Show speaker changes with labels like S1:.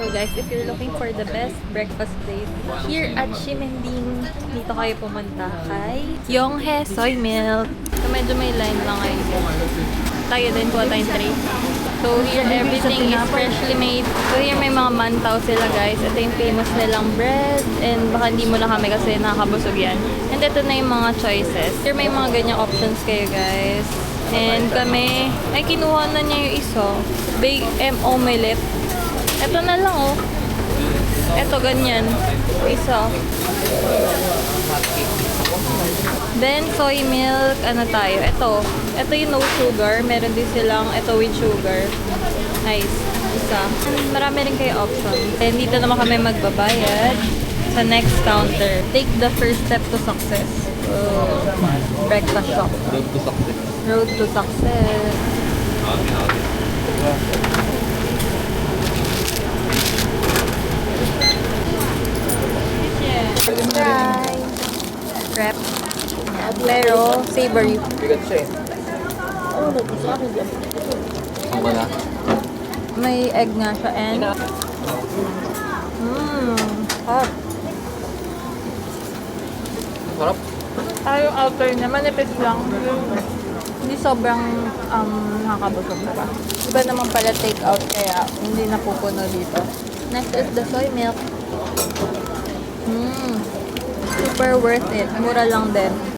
S1: So guys, if you're looking for the best breakfast place here at Ximending, dito kayo pumunta kay Yonghe Soy Milk. So medyo may line lang ngayon. Tayo din, kuha tayong tray. So here, everything is freshly made. So here, may mga mantaw sila guys. Ito yung famous nilang bread. And baka hindi mo lang kami kasi nakakabusog yan. And ito na yung mga choices. Here, may mga ganyang options kayo guys. And kami, ay kinuha na niya yung isa. Big M omelette. Ito na lang oh. Ito ganyan. Isa. Then, soy milk, ano tayo? Ito yung no sugar. Meron din silang ito with sugar. Nice. Isa. And marami rin kayo option. And dito naman kami magbabayad sa next counter. Take the first step to success. Oh, breakfast shop.
S2: Road to success.
S1: Road to success. Try. Wrap. Pero savory.
S2: Bigat siya eh. Ang wala.
S1: May egg nga siya and hot.
S2: Sarap.
S1: Yung outer niya, manipis lang. Hindi sobrang nakakabusog na pa. Iba naman pala take out kaya hindi napupuno dito. Next is the soy milk. Super worth it. Mura lang din.